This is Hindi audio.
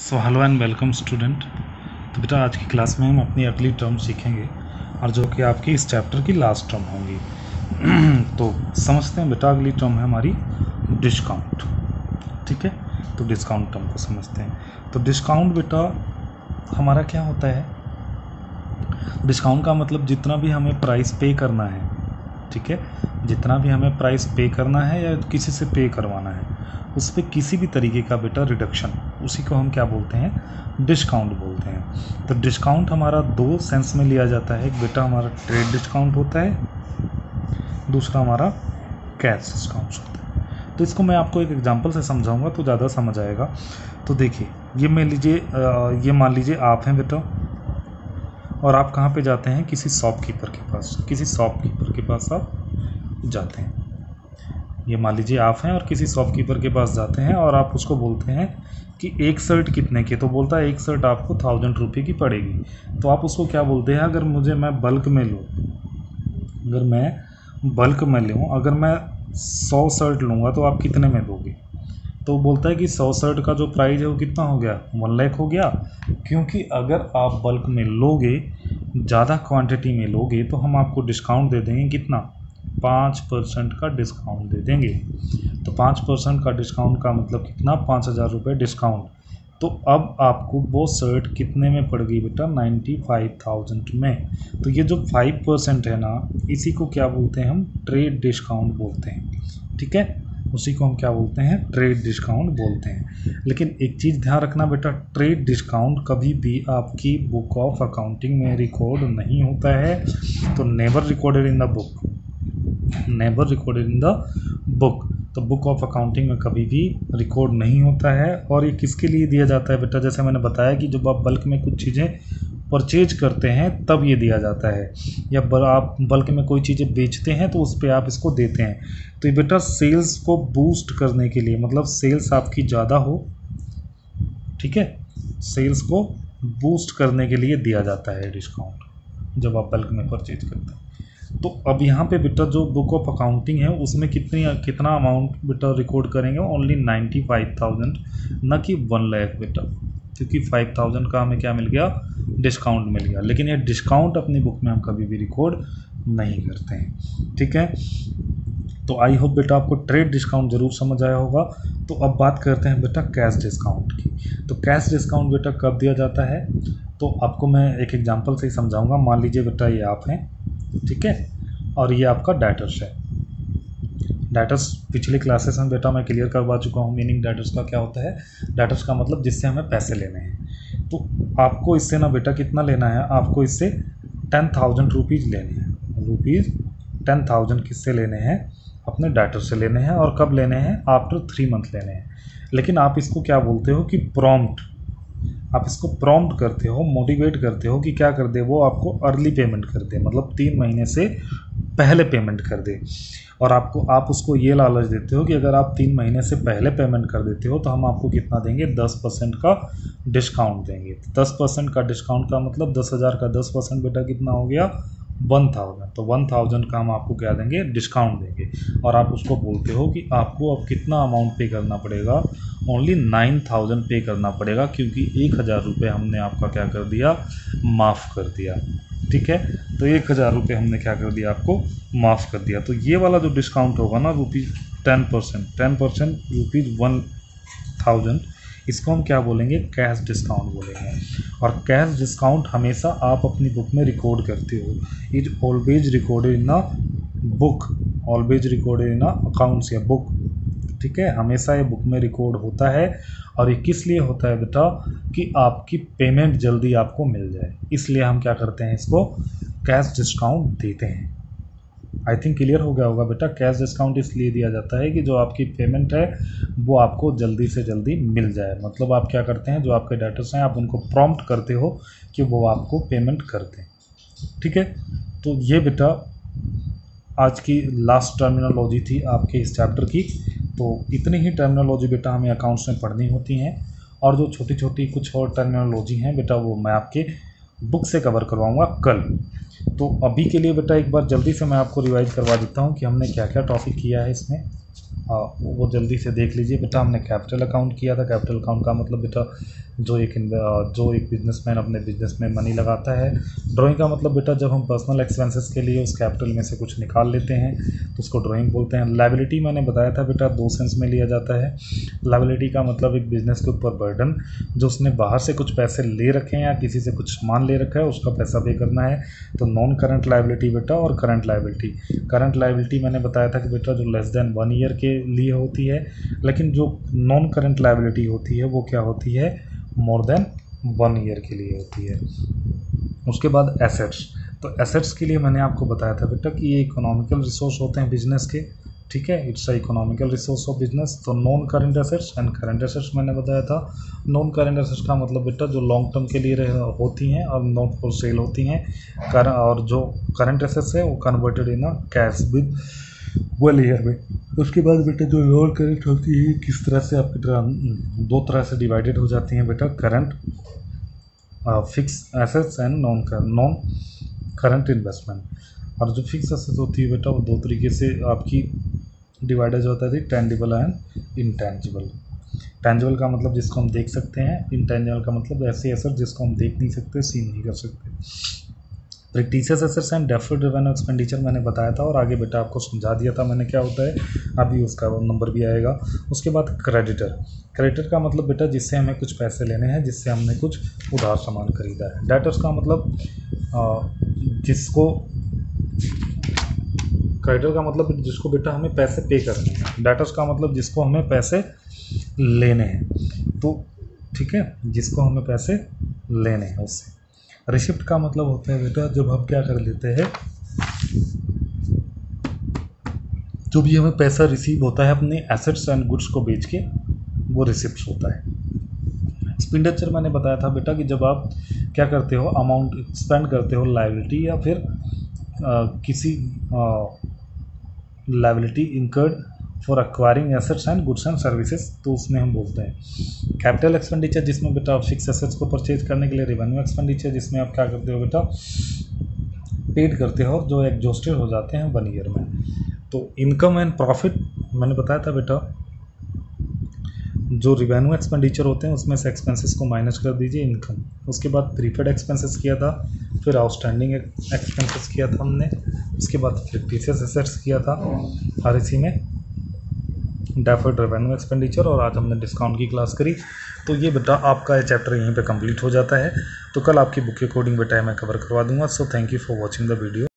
So hello and welcome student. तो बेटा आज की क्लास में हम अपनी अगली टर्म सीखेंगे और जो कि आपकी इस चैप्टर की लास्ट टर्म होंगी। तो समझते हैं बेटा, अगली टर्म है हमारी डिस्काउंट। ठीक है, तो डिस्काउंट टर्म को समझते हैं। तो डिस्काउंट बेटा हमारा क्या होता है? डिस्काउंट का मतलब जितना भी हमें प्राइस पे करना है, ठीक है, जितना भी हमें प्राइस पे करना है या किसी से पे करवाना है उस पर किसी भी तरीके का बेटा रिडक्शन, उसी को हम क्या बोलते हैं? डिस्काउंट बोलते हैं। तो डिस्काउंट हमारा दो सेंस में लिया जाता है। एक बेटा हमारा ट्रेड डिस्काउंट होता है, दूसरा हमारा कैश डिस्काउंट होता है। तो इसको मैं आपको एक एग्जांपल से समझाऊंगा तो ज़्यादा समझ आएगा। तो देखिए, ये मान लीजिए आप हैं बेटा, और आप कहाँ पे जाते हैं? किसी शॉपकीपर के पास। किसी शॉपकीपर के पास आप जाते हैं। ये मान लीजिए आप हैं और किसी शॉपकीपर के पास जाते हैं और आप उसको बोलते हैं कि एक शर्ट कितने की? तो बोलता है एक शर्ट आपको 1000 रुपये की पड़ेगी। तो आप उसको क्या बोलते हैं? अगर मैं बल्क में लूँ, अगर मैं 100 शर्ट लूँगा तो आप कितने में दोगे? तो बोलता है कि 100 शर्ट का जो प्राइस है वो कितना हो गया? 1 लाख हो गया। क्योंकि अगर आप बल्क में लोगे, ज़्यादा क्वांटिटी में लोगे, तो हम आपको डिस्काउंट दे देंगे। कितना? 5% का डिस्काउंट दे देंगे। तो 5% का डिस्काउंट का मतलब कितना? 5000 रुपये डिस्काउंट। तो अब आपको वो शर्ट कितने में पड़ गई बेटा? 95,000 में। तो ये जो 5% है ना, इसी को क्या बोलते हैं? हम ट्रेड डिस्काउंट बोलते हैं। ठीक है, उसी को हम क्या बोलते हैं? ट्रेड डिस्काउंट बोलते हैं। लेकिन एक चीज़ ध्यान रखना बेटा, ट्रेड डिस्काउंट कभी भी आपकी बुक ऑफ अकाउंटिंग में रिकॉर्ड नहीं होता है। तो never recorded in the book. तो बुक ऑफ अकाउंटिंग में कभी भी रिकॉर्ड नहीं होता है। और ये किसके लिए दिया जाता है बेटा? जैसे मैंने बताया कि जब आप बल्क में कुछ चीज़ें परचेज करते हैं तब ये दिया जाता है, या आप बल्क में कोई चीज़ें बेचते हैं तो उस पर आप इसको देते हैं। तो ये बेटा सेल्स को बूस्ट करने के लिए, मतलब सेल्स आपकी ज़्यादा हो, ठीक है, सेल्स को बूस्ट करने के लिए दिया जाता है डिस्काउंट जब आप बल्क में परचेज करते हैं। तो अब यहाँ पे बेटा जो बुक ऑफ अकाउंटिंग है उसमें कितना अमाउंट बेटा रिकॉर्ड करेंगे? ओनली 95,000, न कि 1 लाख बेटा, क्योंकि 5,000 का हमें क्या मिल गया? डिस्काउंट मिल गया। लेकिन ये डिस्काउंट अपनी बुक में हम कभी भी रिकॉर्ड नहीं करते हैं। ठीक है, तो आई होप बेटा आपको ट्रेड डिस्काउंट ज़रूर समझ आया होगा। तो अब बात करते हैं बेटा कैश डिस्काउंट की। तो कैश डिस्काउंट बेटा कब दिया जाता है? तो आपको मैं एक एग्जांपल से ही समझाऊंगा। मान लीजिए बेटा ये आप हैं, ठीक है, और ये आपका डेटर्स है। डेटर्स पिछली क्लासेस में बेटा मैं क्लियर करवा चुका हूँ। मीनिंग डेटर्स का क्या होता है? डेटर्स का मतलब जिससे हमें पैसे लेने हैं। तो आपको इससे ना बेटा कितना लेना है? आपको इससे 10,000 रुपीज़ लेने हैं। 10,000 किससे लेने हैं? अपने डेटर से लेने हैं। और कब लेने हैं? आफ्टर 3 मंथ लेने हैं। लेकिन आप इसको क्या बोलते हो कि प्रॉम्प्ट। आप इसको प्रॉम्प्ट करते हो, मोटिवेट करते हो कि क्या कर दे? वो आपको अर्ली पेमेंट कर दे, मतलब 3 महीने से पहले पेमेंट कर दे। और आप उसको ये लालच देते हो कि अगर आप 3 महीने से पहले पेमेंट कर देते हो तो हम आपको कितना देंगे? 10% का डिस्काउंट देंगे। 10% का डिस्काउंट का मतलब 10,000 का 10% बेटा कितना हो गया? 1,000। तो 1,000 का हम आपको क्या देंगे? डिस्काउंट देंगे। और आप उसको बोलते हो कि आपको अब कितना अमाउंट पे करना पड़ेगा? ओनली 9,000 पे करना पड़ेगा, क्योंकि 1,000 रुपये हमने आपका क्या कर दिया? माफ़ कर दिया। ठीक है, तो 1,000 रुपये हमने क्या कर दिया? आपको माफ़ कर दिया। तो ये वाला जो डिस्काउंट होगा ना, ₹10% ₹1,000, इसको हम क्या बोलेंगे? कैश डिस्काउंट बोलेंगे। और कैश डिस्काउंट हमेशा आप अपनी बुक में रिकॉर्ड करते हो। Is always recorded in a book, always recorded in a accounts या बुक। ठीक है, हमेशा ये बुक में रिकॉर्ड होता है। और ये किस लिए होता है बेटा? कि आपकी पेमेंट जल्दी आपको मिल जाए, इसलिए हम क्या करते हैं? इसको कैश डिस्काउंट देते हैं। आई थिंक क्लियर हो गया होगा बेटा। कैश डिस्काउंट इसलिए दिया जाता है कि जो आपकी पेमेंट है वो आपको जल्दी से जल्दी मिल जाए। मतलब आप क्या करते हैं? जो आपके डेटर्स हैं आप उनको प्रॉम्प्ट करते हो कि वो आपको पेमेंट कर दें। ठीक है, तो ये बेटा आज की लास्ट टर्मिनोलॉजी थी आपके इस चैप्टर की। तो इतनी ही टर्मिनोलॉजी बेटा हमें अकाउंट्स में पढ़नी होती हैं। और जो छोटी छोटी कुछ और टर्मिनोलॉजी हैं बेटा वो मैं आपके बुक से कवर करवाऊँगा कल। तो अभी के लिए बेटा एक बार जल्दी से मैं आपको रिवाइज करवा देता हूँ कि हमने क्या क्या टॉपिक किया है इसमें। वो जल्दी से देख लीजिए बेटा। हमने कैपिटल अकाउंट किया था। कैपिटल अकाउंट का मतलब बेटा जो एक बिजनेसमैन अपने बिजनेस में मनी लगाता है। ड्राइंग का मतलब बेटा जब हम पर्सनल एक्सपेंसेस के लिए उस कैपिटल में से कुछ निकाल लेते हैं तो उसको ड्राइंग बोलते हैं। लायबिलिटी मैंने बताया था बेटा 2 सेंस में लिया जाता है। लायबिलिटी का मतलब एक बिजनेस के ऊपर बर्डन, जो उसने बाहर से कुछ पैसे ले रखे हैं या किसी से कुछ सामान ले रखा है उसका पैसा पे करना है, तो नॉन करंट लायबिलिटी बेटा। और करंट लायबिलिटी, करंट लायबिलिटी मैंने बताया था कि बेटा जो लेस देन 1 ईयर के लिए होती है, लेकिन जो नॉन करंट लायबिलिटी होती है वो क्या होती है, मोर देन 1 ईयर के लिए होती है। उसके बाद एसेट्स, तो एसेट्स के लिए मैंने आपको बताया था बेटा कि ये इकोनॉमिकल रिसोर्स होते हैं बिजनेस के, ठीक है, it's a economical resource of business. तो non current assets and current assets मैंने बताया था। नॉन करंट एसेट्स का मतलब बेटा जो लॉन्ग टर्म के लिए होती हैं और नॉट फॉर सेल होती हैं, और जो करंट एसेट्स है वो converted in a cash with 1 year में। उसके बाद बेटा जो नॉन करंट होती है किस तरह से आपकी 2 तरह से डिवाइडेड हो जाती हैं बेटा, current fix assets and non current investment. और जो फिक्स एसेट्स होती है बेटा वो 2 तरीके से आपकी डिवाइडेड होता है, टेंजिबल एंड इंटेंजिबल। टेंजिबल का मतलब जिसको हम देख सकते हैं, इंटेंजिबल का मतलब ऐसे एसेट जिसको हम देख नहीं सकते, सीन नहीं कर सकते। Fictitious assets and deferred revenue expenditure मैंने बताया था और आगे बेटा आपको समझा दिया था मैंने क्या होता है, अभी उसका नंबर भी आएगा। उसके बाद क्रेडिटर, क्रेडिटर का मतलब बेटा जिससे हमें कुछ पैसे लेने हैं, जिससे हमने कुछ उधार सामान खरीदा है। डेटर्स का मतलब जिसको, क्रेडिटर का मतलब जिसको बेटा हमें पैसे पे करने हैं, डेटर्स का मतलब जिसको हमें पैसे लेने हैं, तो ठीक है, जिसको हमें पैसे लेने हैं उससे। रिसिप्ट का मतलब होता है बेटा जब हम क्या कर लेते हैं, जो भी हमें पैसा रिसीव होता है अपने एसेट्स एंड गुड्स को बेच के, वो रिसिप्ट होता है। एक्सपेंडिचर मैंने बताया था बेटा कि जब आप क्या करते हो, अमाउंट स्पेंड करते हो लायबिलिटी या फिर किसी liability incurred for acquiring assets and goods and services, तो उसमें हम बोलते हैं। कैपिटल एक्सपेंडिचर जिसमें बेटा आप फिक्स एसेट्स को परचेज करने के लिए, रेवेन्यू एक्सपेंडिचर जिसमें आप क्या करते हो बेटा, पेड करते हो जो एग्जॉस्टेड हो जाते हैं 1 ईयर में। तो इनकम एंड प्रॉफिट मैंने बताया था बेटा, जो रेवेन्यू एक्सपेंडिचर होते हैं उसमें से एक्सपेंसेस को माइनस कर दीजिए इनकम। उसके बाद प्रीपेड एक्सपेंसेस किया था, फिर आउटस्टैंडिंग एक्सपेंसेस किया था हमने, उसके बाद फिक्टिशियस एसेट्स किया था, और इसी में डेफर्ड रेवेन्यू एक्सपेंडिचर, और आज हमने डिस्काउंट की क्लास करी। तो ये बेटा आपका चैप्टर यहीं पे कंप्लीट हो जाता है। तो कल आपकी बुक के अकॉर्डिंग बेटा मैं कवर करवा दूंगा। So thank you for watching the video.